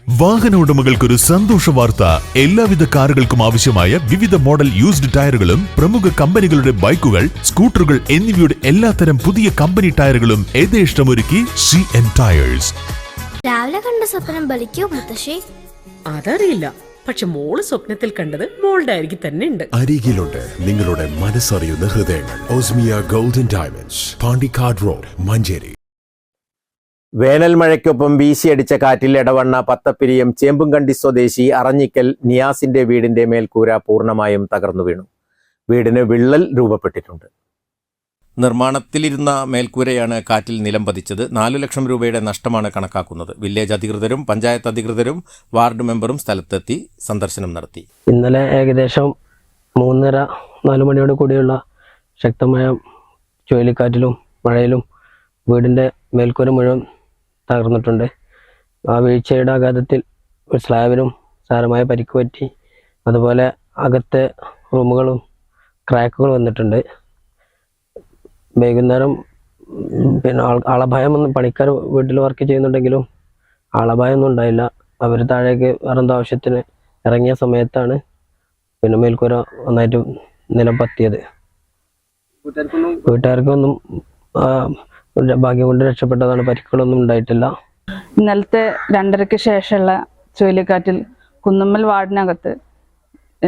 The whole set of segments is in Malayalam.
വാഹന ഉടമകൾക്കൊരു സന്തോഷ വാർത്ത. എല്ലാവിധ കാറുകൾക്കും ആവശ്യമായ വിവിധ മോഡൽ യൂസ്ഡ് ടയറുകളും പ്രമുഖ കമ്പനികളുടെ ബൈക്കുകൾ, സ്കൂട്ടറുകൾ എന്നിവയുടെ എല്ലാത്തരം പുതിയ കമ്പനി ടയറുകളും യഥേഷ്ടമൊരുക്കി CN ടയേഴ്സ്. രാവിലെ കണ്ട സ്വപ്നം ബലിക്കോ മുത്തശ്ശി? അതറിയില്ല, പക്ഷെ മോള് സ്വപ്നത്തിൽ കണ്ടത് മോളുടെ അരികിൽ തന്നെ ഉണ്ട്. അരികിലുണ്ട് നിങ്ങളുടെ മനസ്സറിയുന്ന ഹൃദയങ്ങൾ. Osmiya golden diamonds, Pandikkad road, Manjeri. വേനൽ മഴയ്ക്കൊപ്പം വീശിയടിച്ച കാറ്റിൽ എടവണ്ണ പത്തപ്പിരിയം ചേമ്പുംകണ്ടി സ്വദേശി അറഞ്ഞിക്കൽ നിയാസിന്റെ വീടിന്റെ മേൽക്കൂര പൂർണ്ണമായും തകർന്നു വീണു. വീടിന് വിള്ളൽ രൂപപ്പെട്ടിട്ടുണ്ട്. നിർമ്മാണത്തിലിരുന്ന മേൽക്കൂരയാണ് കാറ്റിൽ നിലം പതിച്ചത്. 4 ലക്ഷം രൂപയുടെ നഷ്ടമാണ് കണക്കാക്കുന്നത്. വില്ലേജ് അധികൃതരും പഞ്ചായത്ത് അധികൃതരും വാർഡ് മെമ്പറും സ്ഥലത്തെത്തി സന്ദർശനം നടത്തി. ഇന്നലെ ഏകദേശം 3:30-4 മണിയോട് കൂടിയുള്ള ശക്തമായ ചുഴലിക്കാറ്റിലും മഴയിലും വീടിൻ്റെ മേൽക്കൂര മുഴുവൻ തകർന്നിട്ടുണ്ട്. ആ വീഴ്ചയുടെ ആഘാതത്തിൽ ഒരു സ്ലാബിനും സാരമായ പരിക്ക് പറ്റി. അതുപോലെ അകത്തെ റൂമുകളും ക്രാക്കുകൾ വന്നിട്ടുണ്ട്. വൈകുന്നേരം പിന്നെ ആളപായമൊന്നും, പണിക്കാർ വീട്ടിൽ വർക്ക് ചെയ്യുന്നുണ്ടെങ്കിലും ആളപായമൊന്നും ഉണ്ടായില്ല. അവർ താഴേക്ക് വേറെന്തോ ആവശ്യത്തിന് ഇറങ്ങിയ സമയത്താണ് പിന്നെ മേൽക്കൂര നന്നായിട്ട് നിലം പറ്റിയത്. വീട്ടുകാർക്കൊന്നും ഭാഗ്യം കൊണ്ട് രക്ഷപ്പെട്ടതാണ്. പരിക്കുകളൊന്നും ഉണ്ടായിട്ടില്ല. ഇന്നലത്തെ 2:30-ക്ക് ശേഷമുള്ള ചുഴലിക്കാറ്റിൽ കുന്നുമ്മൽ വാർഡിനകത്ത്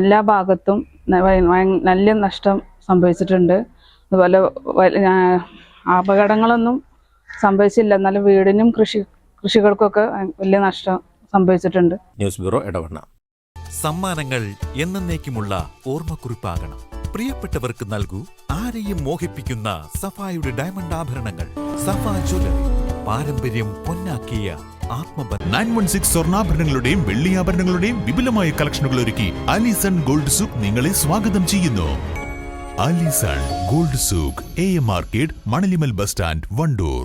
എല്ലാ ഭാഗത്തും നല്ല നഷ്ടം സംഭവിച്ചിട്ടുണ്ട്. അതുപോലെ അപകടങ്ങളൊന്നും സംഭവിച്ചില്ല, എന്നാലും വീടിനും കൃഷികൾക്കൊക്കെ വലിയ നഷ്ടം സംഭവിച്ചിട്ടുണ്ട്. News bureau, Edavanna. സമ്മാനങ്ങൾ എന്നേക്കുമുള്ള ഓർമ്മക്കുറിപ്പാകണം. പ്രിയപ്പെട്ടവർക്ക് നൽകൂ ആരെയും മോഹിപ്പിക്കുന്ന സഫായുടെ ഡയമണ്ട് ആഭരണങ്ങൾ. സഫ ജ്വല്ലറി, പാരമ്പര്യം പൊന്നാക്കിയ ആത്മബന്ധം. 916 സ്വർണ്ണാഭരണങ്ങളുടെയും വെള്ളിയാഭരണങ്ങളുടെയും വിപുലമായ കളക്ഷനുകൾ ഒരുക്കി അലിസൺ ഗോൾഡ് സൂക്ക് നിങ്ങളെ സ്വാഗതം ചെയ്യുന്നു. Alison gold souk, AM market, Manalimal bus stand, Wandoor.